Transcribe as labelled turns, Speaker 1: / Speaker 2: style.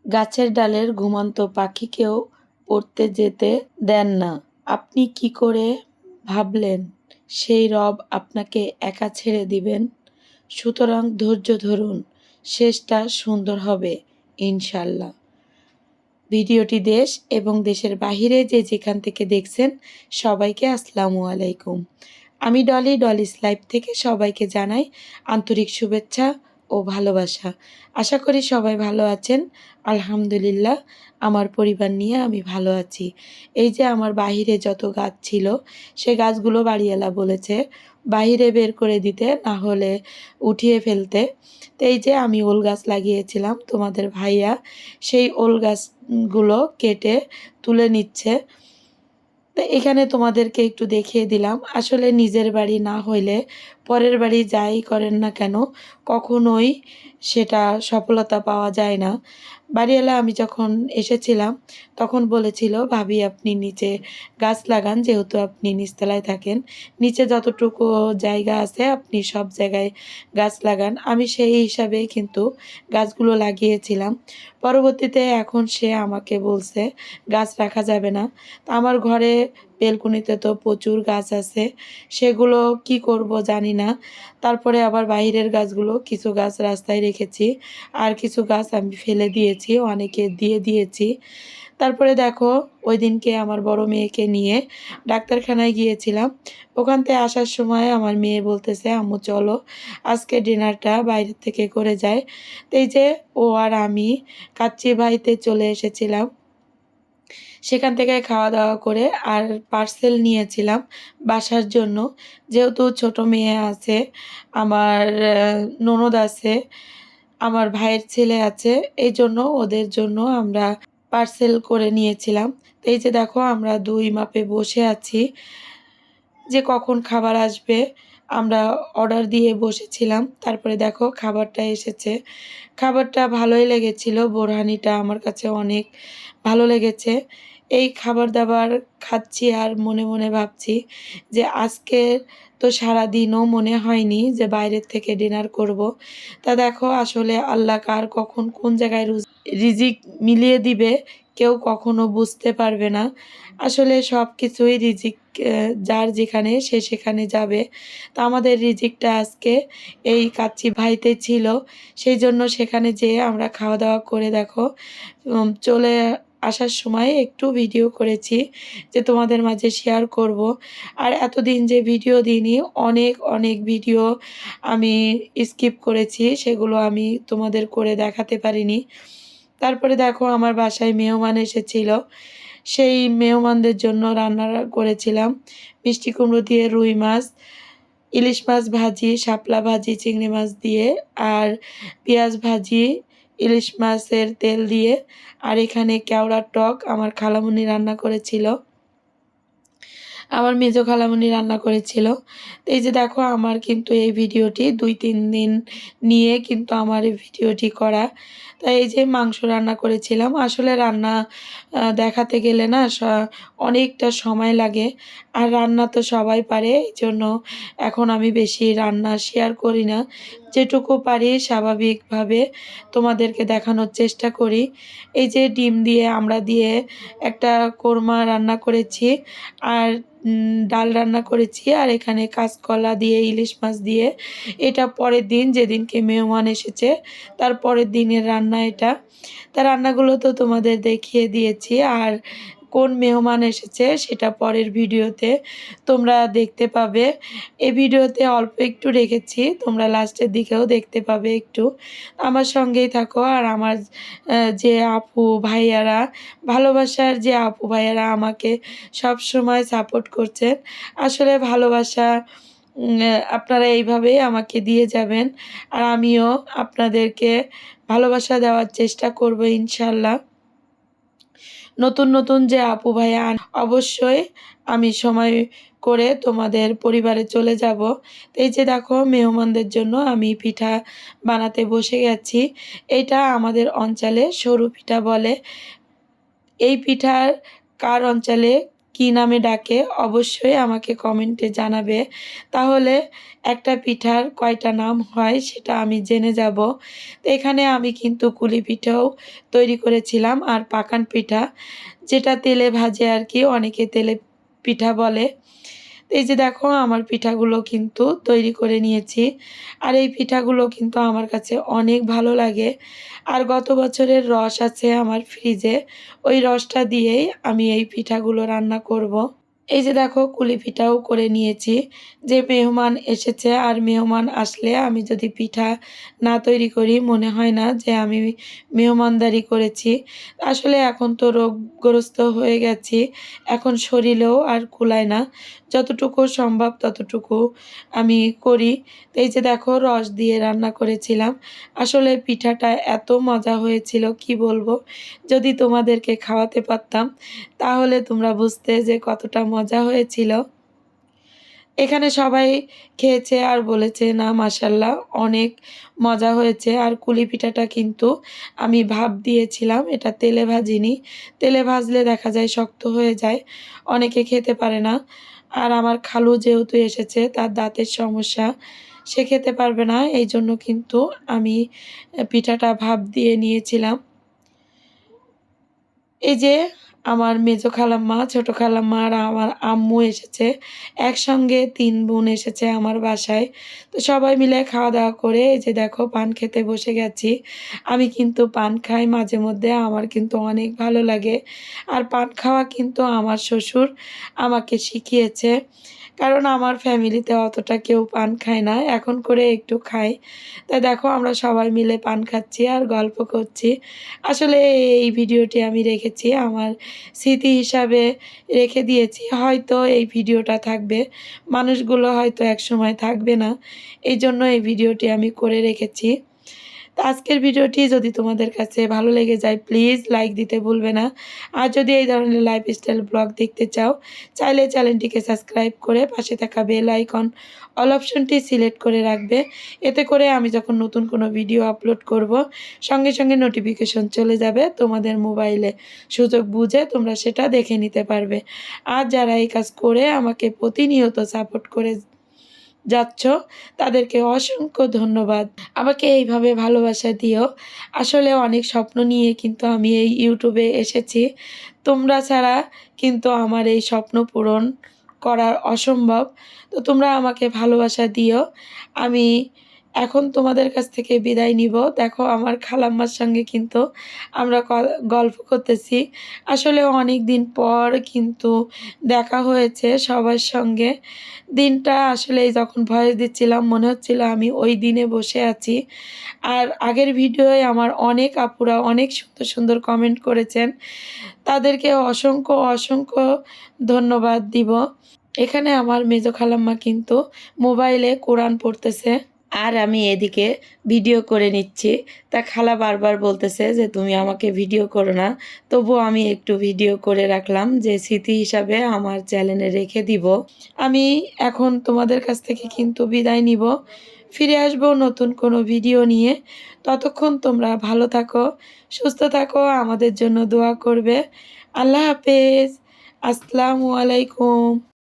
Speaker 1: গাছের ডালের ঘুমন্ত পাখিকেও পড়তে যেতে দেন না। আপনি কি করে ভাবলেন সেই রব আপনাকে একা ছেড়ে দিবেন? সুতরাং ধৈর্য ধরুন, শেষটা সুন্দর হবে ইনশাল্লাহ। ভিডিওটি দেশ এবং দেশের বাহিরে যে যেখান থেকে দেখছেন সবাইকে আসসালামু আলাইকুম। আমি ডলিস লাইফ থেকে সবাইকে জানাই আন্তরিক শুভেচ্ছা ও ভালোবাসা। আশা করি সবাই ভালো আছেন। আলহামদুলিল্লাহ, আমার পরিবার নিয়ে আমি ভালো আছি। এই যে আমার বাহিরে যত গাছ ছিল সে গাছগুলো বাড়িওয়ালা বলেছে বাহিরে বের করে দিতে, না হলে উঠিয়ে ফেলতে। তো এই যে আমি ওল গাছ লাগিয়েছিলাম, তোমাদের ভাইয়া সেই ওল গাছগুলো কেটে তুলে নিচ্ছে। তো এখানে তোমাদেরকে একটু দেখিয়ে দিলাম, আসলে নিজের বাড়ি না হইলে পরের বাড়ি যাই করেন না কেন কখনোই সেটা সফলতা পাওয়া যায় না। বাড়িওয়ালা আমি যখন এসেছিলাম তখন বলেছিল, ভাবি আপনি নিচে গাছ লাগান, যেহেতু আপনি নিচতলায় থাকেন, নিচে যতটুকু জায়গা আছে আপনি সব জায়গায় গাছ লাগান। আমি সেই হিসাবে কিন্তু গাছগুলো লাগিয়েছিলাম। পরবর্তীতে এখন সে আমাকে বলছে গাছ রাখা যাবে না। তা আমার ঘরে বেলকুনিতে তো প্রচুর গাছ আছে, সেগুলো কি করব জানি না। তারপরে আবার বাইরের গাছগুলো কিছু গাছ রাস্তায় রেখেছি, আর কিছু গাছ আমি ফেলে দিয়েছি, অনেকে দিয়ে দিয়েছি। তারপরে দেখো, ওই দিনকে আমার বড় মেয়েকে নিয়ে ডাক্তারখানায় গিয়েছিলাম। ওখান থেকে আসার সময় আমার মেয়ে বলতেছে, আম্মু চলো আজকে ডিনারটা বাইরে থেকে করে যায়। তো এই যে ও আর আমি কাচ্চি বাড়িতে চলে এসেছিলাম। সেখান থেকে খাওয়া দাওয়া করে আর পার্সেল নিয়েছিলাম বাসার জন্য। যেহেতু ছোট মেয়ে আছে, আমার ননদ আছে, আমার ভাইয়ের ছেলে আছে, এই জন্য ওদের জন্য আমরা পার্সেল করে নিয়েছিলাম। তো এই যে দেখো আমরা দুই মাপে বসে আছি যে কখন খাবার আসবে। আমরা অর্ডার দিয়ে বসেছিলাম, তারপরে দেখো খাবারটা এসেছে। খাবারটা ভালোই লেগেছিল, বোরহানিটা আমার কাছে অনেক ভালো লেগেছে। এই খাবার দাবার খাচ্ছি আর মনে মনে ভাবছি যে আজকে তো সারাদিনও মনে হয়নি যে বাইরের থেকে ডিনার করব। তা দেখো আসলে আল্লাহ কার কখন কোন জায়গায় রিজিক মিলিয়ে দিবে কেউ কখনো বুঝতে পারবে না। আসলে সব কিছুই রিজিক, যার যেখানে সে সেখানে যাবে। তা আমাদের রিজিকটা আজকে এই কাচ্চি ভাইতে ছিল, সেই জন্য সেখানে যেয়ে আমরা খাওয়া দাওয়া করে দেখো চলে আসার সময় একটু ভিডিও করেছি যে তোমাদের মাঝে শেয়ার করব। আর এতদিন যে ভিডিও দিইনি, অনেক অনেক ভিডিও আমি স্কিপ করেছি, সেগুলো আমি তোমাদের করে দেখাতে পারিনি। তারপরে দেখো আমার বাসায় মেহমান এসেছিল, সেই মেহমানদের জন্য রান্না করেছিলাম মিষ্টি কুমড়ো দিয়ে রুই মাছ, ইলিশ মাছ ভাজি, শাপলা ভাজি চিংড়ি মাছ দিয়ে, আর পেঁয়াজ ভাজি ইলিশ মাছের তেল দিয়ে। আর এখানে কেওড়ার টক আমার খালামুনি রান্না করেছিল, আমার মেজো খালামুনি রান্না করেছিল। তো এই যে দেখো আমার কিন্তু এই ভিডিওটি 2-3 দিন নিয়ে কিন্তু আমার এই ভিডিওটি করা। তাই এই যে মাংস রান্না করেছিলাম, আসলে রান্না দেখাতে গেলে না অনেকটা সময় লাগে, আর রান্না তো সবাই পারে, এই জন্য এখন আমি বেশি রান্না শেয়ার করি না। যেটুকু পারি স্বাভাবিকভাবে তোমাদেরকে দেখানোর চেষ্টা করি। এই যে ডিম দিয়ে আমরা দিয়ে একটা কোরমা রান্না করেছি, আর ডাল রান্না করেছি, আর এখানে কাঁচকলা দিয়ে ইলিশ মাছ দিয়ে। এটা পরের দিন যেদিনকে মেহমান এসেছে তার পরের দিনের রান্না এটা। তা রান্নাগুলো তো তোমাদের দেখিয়ে দিয়েছি, আর কোন মেহমান এসেছে সেটা পরের ভিডিওতে তোমরা দেখতে পাবে। এই ভিডিওতে অল্প একটু রেখেছি, তোমরা লাস্টের দিকেও দেখতে পাবে একটু। আমার সঙ্গেই থাকো। আর আমার যে আপু ভাইয়ারা, ভালোবাসার যে আপু ভাইয়ারা আমাকে সব সময় সাপোর্ট করছেন, আসলে ভালোবাসা আপনারা এইভাবেই আমাকে দিয়ে যাবেন, আর আমিও আপনাদেরকে ভালোবাসা দেওয়ার চেষ্টা করব ইনশাল্লাহ। নতুন নতুন যে আপু ভাইয়া অবশ্যই আমি সময় করে তোমাদের পরিবারে চলে যাব। তো এই যে দেখো মেহমানদের জন্য আমি পিঠা বানাতে বসে গেছি। এটা আমাদের অঞ্চলে সরু পিঠা বলে। এই পিঠার কার অঞ্চলে কী নামে ডাকে অবশ্যই আমাকে কমেন্টে জানাবে। তাহলে একটা পিঠার কয়টা নাম হয় সেটা আমি জেনে যাব। তো এখানে আমি কিন্তু কুলি পিঠাও তৈরি করেছিলাম আর পাকান পিঠা, যেটা তেলে ভাজে আর কি, অনেকে তেলে পিঠা বলে। তো এই যে দেখো আমার পিঠাগুলো কিন্তু তৈরি করে নিয়েছি। আর এই পিঠাগুলো কিন্তু আমার কাছে অনেক ভালো লাগে। আর গত বছরের রস আছে আমার ফ্রিজে, ওই রসটা দিয়েই আমি এই পিঠাগুলো রান্না করব। এই যে দেখো কুলি পিঠাও করে নিয়েছি। যে মেহমান এসেছে আর মেহমান আসলে আমি যদি পিঠা না তৈরি করি মনে হয় না যে আমি মেহমানদারি করেছি। আসলে এখন তো রোগগ্রস্ত হয়ে গেছি, এখন শরীরেও আর কুলায় না, যতটুকু সম্ভব ততটুকু আমি করি। তো এই যে দেখো রস দিয়ে রান্না করেছিলাম। আসলে পিঠাটা এত মজা হয়েছিল কি বলবো, যদি তোমাদেরকে খাওয়াতে পারতাম তাহলে তোমরা বুঝতে যে কতটা মজা হয়েছিল। এখানে সবাই খেয়েছে আর বলেছে না মাশাল্লাহ অনেক মজা হয়েছে। আর কুলি পিঠাটা কিন্তু আমি ভাপ দিয়েছিলাম, এটা তেলে ভাজিনি। তেলে ভাজলে দেখা যায় শক্ত হয়ে যায়, অনেকে খেতে পারে না। আর আমার খালু যেহেতু এসেছে তার দাঁতের সমস্যা, সে খেতে পারবে না, এই জন্য কিন্তু আমি পিঠাটা ভাপ দিয়ে নিয়েছিলাম। এই যে আমার মেজো খালাম্মা, ছোট খালাম্মা আর আমার আম্মু এসেছে। একসঙ্গে ৩ বোন এসেছে আমার বাসায়। তো সবাই মিলে খাওয়া-দাওয়া করে এই যে দেখো পান খেতে বসে গেছি। আমি কিন্তু পান খাই মাঝে মধ্যে, আমার কিন্তু অনেক ভালো লাগে। আর পান খাওয়া কিন্তু আমার শ্বশুর আমাকে শিখিয়েছে। কারণ আমার ফ্যামিলিতে অতটা কেউ পান খায় না, এখন করে একটু খায়। তাই দেখো আমরা সবাই মিলে পান খাচ্ছি আর গল্প করছি। আসলে এই ভিডিওটি আমি রেখেছি আমার স্মৃতি হিসাবে রেখে দিয়েছি। হয়তো এই ভিডিওটা থাকবে, মানুষগুলো হয়তো একসময় থাকবে না, এইজন্য এই ভিডিওটি আমি করে রেখেছি। তো আজকের ভিডিওটি যদি তোমাদের কাছে ভালো লেগে যায় প্লিজ লাইক দিতে ভুলবে না। আর যদি এই ধরনের লাইফস্টাইল ব্লগ দেখতে চাও চাইলে চ্যানেলটিকে সাবস্ক্রাইব করে পাশে থাকা বেল আইকন অল অপশনটি সিলেক্ট করে রাখবে। এতে করে আমি যখন নতুন কোনো ভিডিও আপলোড করব সঙ্গে সঙ্গে নোটিফিকেশন চলে যাবে তোমাদের মোবাইলে, সুযোগ বুঝে তোমরা সেটা দেখে নিতে পারবে। আর যারা এই কাজ করে আমাকে প্রতিনিয়ত সাপোর্ট করে যাচ্ছ তাদেরকে অসংখ্য ধন্যবাদ। আমাকে এইভাবে ভালোবাসা দিও। আসলে অনেক স্বপ্ন নিয়ে কিন্তু আমি এই ইউটিউবে এসেছি। তোমরা ছাড়া কিন্তু আমার এই স্বপ্ন পূরণ করা অসম্ভব। তো তোমরা আমাকে ভালোবাসা দিও। আমি এখন তোমাদের কাছ থেকে বিদায় নিব। দেখো আমার খালাম্মার সঙ্গে কিন্তু আমরা গল্প করতেছি। আসলে অনেক দিন পর কিন্তু দেখা হয়েছে সবার সঙ্গে। দিনটা আসলে যখন ভয়েস দিচ্ছিলাম মনে হচ্ছিল আমি ওই দিনে বসে আছি। আর আগের ভিডিওয় আমার অনেক আপুরা অনেক সুন্দর সুন্দর কমেন্ট করেছেন, তাদেরকে অসংখ্য অসংখ্য ধন্যবাদ দিব। এখানে আমার মেজো খালাম্মা কিন্তু মোবাইলে কোরআন পড়তেছে আর আমি এদিকে ভিডিও করে নিচ্ছি। তা খালা বারবার বলতেছে যে তুমি আমাকে ভিডিও করো না, তবুও আমি একটু ভিডিও করে রাখলাম যে স্মৃতি হিসাবে আমার চ্যানেলে রেখে দিব। আমি এখন তোমাদের কাছ থেকে কিন্তু বিদায় নিব, ফিরে আসব নতুন কোনো ভিডিও নিয়ে। ততক্ষণ তোমরা ভালো থাকো, সুস্থ থাকো, আমাদের জন্য দোয়া করবে। আল্লাহ হাফেজ, আসসালামু আলাইকুম।